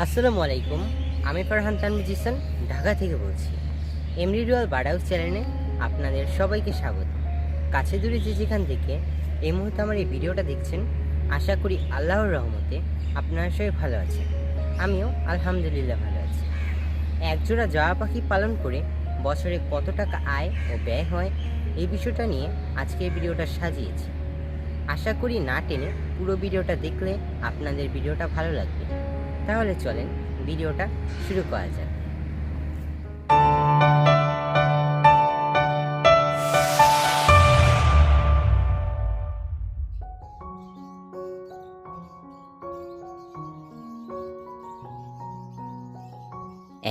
আসসালামু আলাইকুম। আমি ফারহান তানভীর জিসান ঢাকা থেকে বলছি। M.D.Dulal বার্ড হাউস চ্যানেলে আপনাদের সবাইকে স্বাগত। কাছে দূরে যে যেখান থেকে এই মুহূর্তে আমার এই ভিডিওটা দেখছেন, আশা করি আল্লাহর রহমতে আপনারা সবাই ভালো আছেন। আমিও আলহামদুলিল্লাহ ভালো আছি। একজোড়া জবা পাখি পালন করে বছরে কত টাকা আয় ও ব্যয় হয়, এই বিষয়টা নিয়ে আজকে এই ভিডিওটা সাজিয়েছি। আশা করি না টেনে পুরো ভিডিওটা দেখলে আপনাদের ভিডিওটা ভালো লাগবে। তাহলে চলেন ভিডিওটা শুরু করা যাক।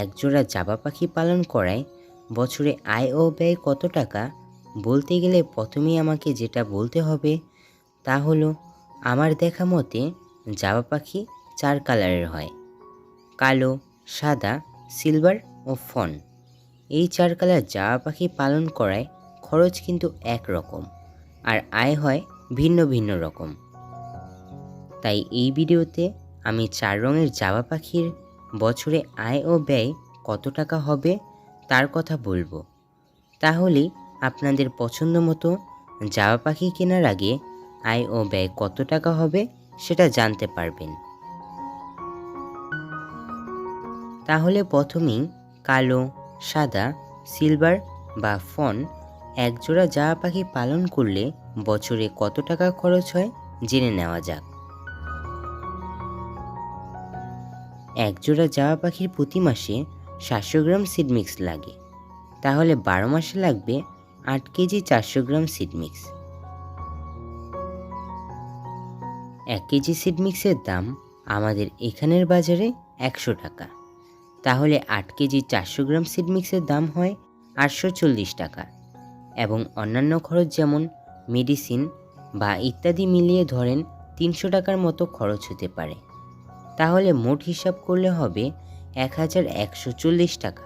একজোড়া জাবা পাখি পালন করায় বছরে আয় ও ব্যয় কত টাকা বলতে গেলে প্রথমেই আমাকে যেটা বলতে হবে তা হলো, আমার দেখা মতে জাবা পাখি 4 কালারের হয়: কালো, সাদা, সিলভার ও ফন। এই 4 কালার জাবা পাখি পালন করায় খরচ কিন্তু একরকম, আর আয় হয় ভিন্ন ভিন্ন রকম। তাই এই ভিডিওতে আমি 4 রঙের জাবা পাখির বছরে আয় ও ব্যয় কত টাকা হবে তার কথা বলবো। তাহলেই আপনাদের পছন্দ মতো জাবা পাখি কেনার আগে আয় ও ব্যয় কত টাকা হবে সেটা জানতে পারবেন। তাহলে প্রথমেই কালো, সাদা, সিলভার বা ফন একজোড়া জাবা পাখি পালন করলে বছরে কত টাকা খরচ হয় জেনে নেওয়া যাক। একজোড়া জাবা পাখির প্রতি মাসে 700 গ্রাম সিড মিক্স লাগে, তাহলে 12 মাসে লাগবে 8 কেজি 400 গ্রাম সিড মিক্স। 1 কেজি সিড মিক্সের দাম আমাদের এখানের বাজারে 100 টাকা, তাহলে 8 কেজি 400 গ্রাম সিড মিক্সের দাম হয় 840 টাকা। এবং অন্যান্য খরচ যেমন মেডিসিন বা ইত্যাদি মিলিয়ে ধরেন 300 টাকার মতো খরচ হতে পারে। তাহলে মোট হিসাব করলে হবে 1140 টাকা।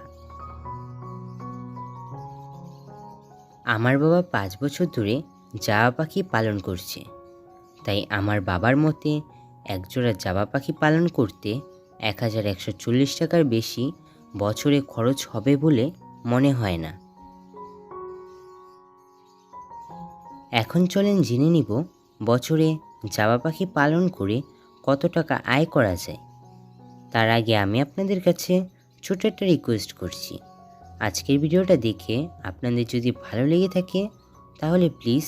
আমার বাবা 5 বছর ধরে জাবা পাখি পালন করছে, তাই আমার বাবার মতে একজোড়া জাবা পাখি পালন করতে 1140 টাকার বেশি বছরে খরচ হবে বলে মনে হয় না। এখন চলেন জেনে নিব বছরে জাবা পাখি পালন করে কত টাকা আয় করা যায়। তার আগে আমি আপনাদের কাছে ছোট একটা রিকোয়েস্ট করছি। আজকের ভিডিওটা দেখে আপনাদের যদি ভালো লেগে থাকে তাহলে প্লিজ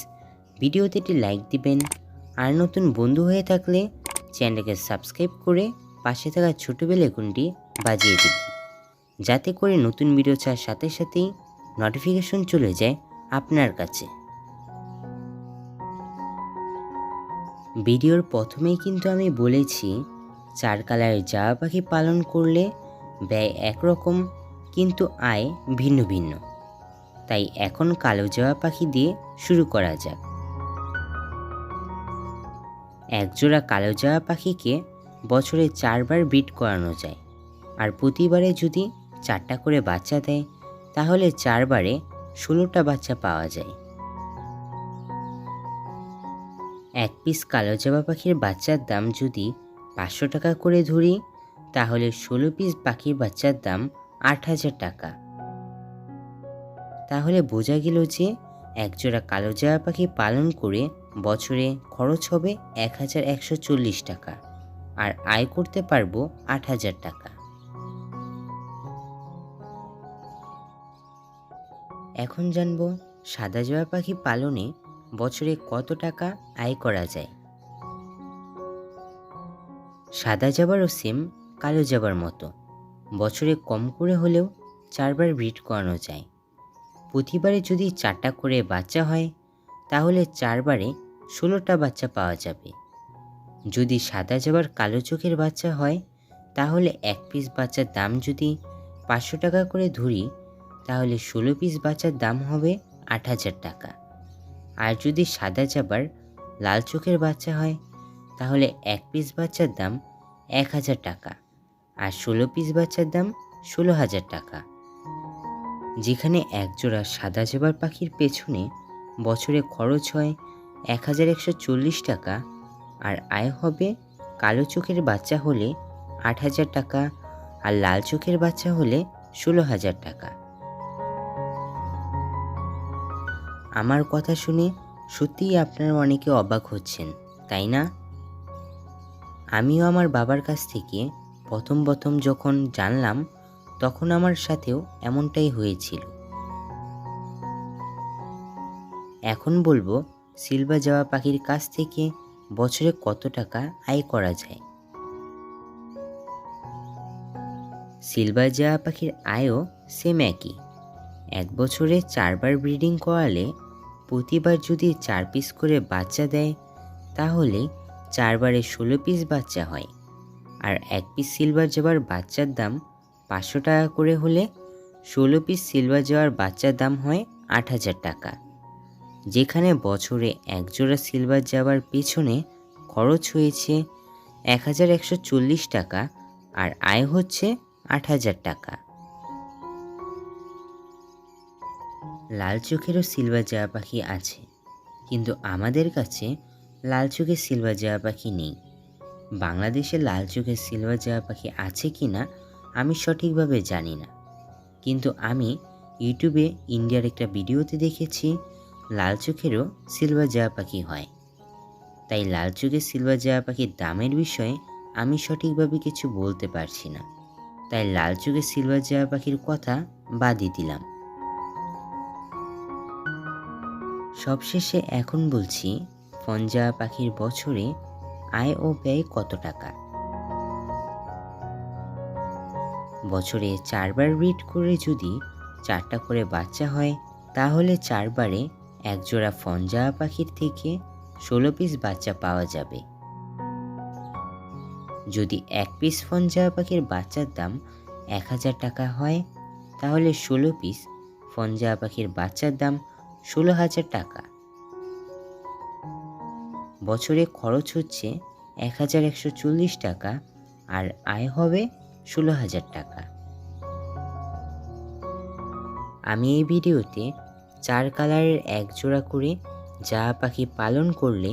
ভিডিওতে একটি লাইক দিবেন, আর নতুন বন্ধু হয়ে থাকলে চ্যানেলকে সাবস্ক্রাইব করে পাশে থাকা ছোট বেল আইকনটি বাজিয়ে দিবেন, যাতে করে নতুন ভিডিও ছাড়ার সাথে সাথেই নোটিফিকেশন চলে যায় আপনার কাছে। ভিডিওর প্রথমেই কিন্তু আমি বলেছি 4 কালারের জাবা পাখি পালন করলে ব্যয় একরকম কিন্তু আয় ভিন্ন ভিন্ন। তাই এখন কালো জাবা পাখি দিয়ে শুরু করা যাক। একজোড়া কালো জাবা পাখিকে বছরে 4 বার ব্রিড করানো যায়, আর প্রতিবারে যদি 4টা করে বাচ্চা দেয় তাহলে 4 বারে 16টা বাচ্চা পাওয়া যায়। 1 পিস কালো জাবা পাখির বাচ্চার দাম যদি 500 টাকা করে ধরি, তাহলে 16 পিস পাখির বাচ্চার দাম 8000 টাকা। তাহলে বোঝা গেল যে একজোড়া কালো জাবা পাখি পালন করে বছরে খরচ হবে 1140 টাকা, আর আয় করতে পারবো 8000 টাকা। এখন জানবো সাদা জাবা পাখি পালনে বছরে কত টাকা আয় করা যায়। সাদা জাবারও সেম কালো জাবার মতো বছরে কম করে হলেও 4 বার ব্রিড করানো যায়। প্রতিবারে যদি 4টা করে বাচ্চা হয় তাহলে 4 বারে 16টা বাচ্চা পাওয়া যাবে। যদি সাদা জাবার কালো চোখের বাচ্চা হয় তাহলে 1 পিস বাচ্চার দাম যদি 500 টাকা করে ধরি, তাহলে 16 পিস বাচ্চার দাম হবে 8000 টাকা। আর যদি সাদা জাবার লাল চোখের বাচ্চা হয় তাহলে 1 পিস বাচ্চার দাম 1000 টাকা, আর 16 পিস বাচ্চার দাম 16000 টাকা। যেখানে একজোড়া সাদা জাবার পাখির পেছনে বছরে খরচ হয় 1140 টাকা, আর আয় হবে কালো চোখের বাচ্চা হলে 8,000 টাকা, আর লাল চোখের বাচ্চা হলে 16,000 টাকা। আমার কথা শুনে সত্যিই আপনারা অনেকে অবাক হচ্ছেন, তাই না? আমিও আমার বাবার কাছ থেকে প্রথম যখন জানলাম, তখন আমার সাথেও এমনটাই হয়েছিল। এখন বলবো সিলভার জাবা পাখির কাছ থেকে বছরে কত টাকা আয় করা যায়। সিলভার জাবা পাখির আয়ও সেম একই। 1 বছরে 4 বার ব্রিডিং করালে প্রতিবার যদি 4 পিস করে বাচ্চা দেয়, তাহলে 4 বারে 16 পিস বাচ্চা হয়। আর 1 পিস সিলভার জাবার বাচ্চার দাম 500 টাকা করে হলে 16 পিস সিলভার জাবার বাচ্চার দাম হয় 8,000 টাকা। যেখানে বছরে এক জোড়া সিলভার জাবার পেছনে খরচ হয়েছে 1,140 টাকা, আর আয় হচ্ছে 8,000 টাকা। লাল চোখেরও সিলভার জাবা পাখি আছে, কিন্তু আমাদের কাছে লাল চোখের সিলভার জাবা পাখি নেই। বাংলাদেশে লাল চোখের সিলভার জাবা পাখি আছে কি না আমি সঠিকভাবে জানি না, কিন্তু আমি ইউটিউবে ইন্ডিয়ার একটা ভিডিওতে দেখেছি লাল চোখেরও সিলভার জাবা পাখি হয়। তাই লাল চোখের সিলভার জাবা পাখির দামের বিষয়ে আমি সঠিকভাবে কিছু বলতে পারছি না, তাই লাল চোখের সিলভার জাবা পাখির কথা বাদই দিলাম। সবশেষে এখন বলছি ফন জাবা পাখির বছরে আয় ও ব্যয় কত টাকা। বছরে 4 বার ব্রিড করে যদি 4টা করে বাচ্চা হয়, তাহলে 4 বারে এক জোড়া ফন জাবা পাখির থেকে 16 পিস বাচ্চা পাওয়া যাবে। যদি 1 পিস ফন জাবা পাখির বাচ্চার দাম 1,000 টাকা হয়, তাহলে 16 পিস ফন জাবা পাখির বাচ্চার দাম 16,000 টাকা। বছরে খরচ হচ্ছে 1,140 টাকা, আর আয় হবে 16,000 টাকা। আমি এই ভিডিওতে 4 কালারের এক জোড়া করে জাবা পাখি পালন করলে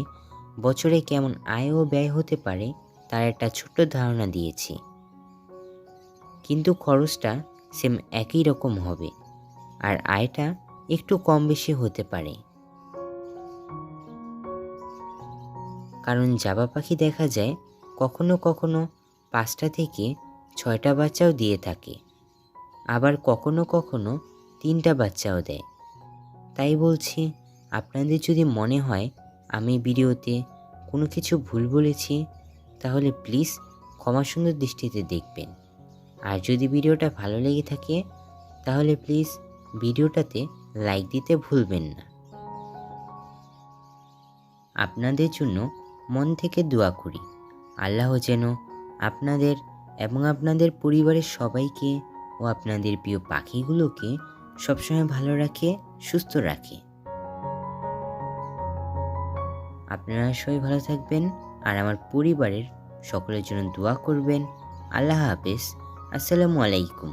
বছরে কেমন আয় ও ব্যয় হতে পারে তার একটা ছোট্ট ধারণা দিয়েছি, কিন্তু খরচটা সেম একই রকম হবে, আর আয়টা একটু কম বেশি হতে পারে। কারণ জাবা পাখি দেখা যায় কখনো কখনো 5টা থেকে 6টা বাচ্চাও দিয়ে থাকে, আবার কখনো কখনো 3টা বাচ্চাও দেয়। তাই বলছি, আপনাদের যদি মনে হয় আমি ভিডিওতে কোনো কিছু ভুল বলেছি, তাহলে প্লিজ ক্ষমা সুন্দর দৃষ্টিতে দেখবেন। আর যদি ভিডিওটা ভালো লেগে থাকে, তাহলে প্লিজ ভিডিওটাতে লাইক দিতে ভুলবেন না। আপনাদের জন্য মন থেকে দোয়া করি আল্লাহ যেন আপনাদের এবং আপনাদের পরিবারের সবাইকে ও আপনাদের প্রিয় পাখিগুলোকে সবসময় ভালো রাখে, সুস্থ রাখে। আপনারা সবাই ভালো থাকবেন আর আমার পরিবারের সকলের জন্য দোয়া করবেন। আল্লাহ হাফেজ। আসসালামু আলাইকুম।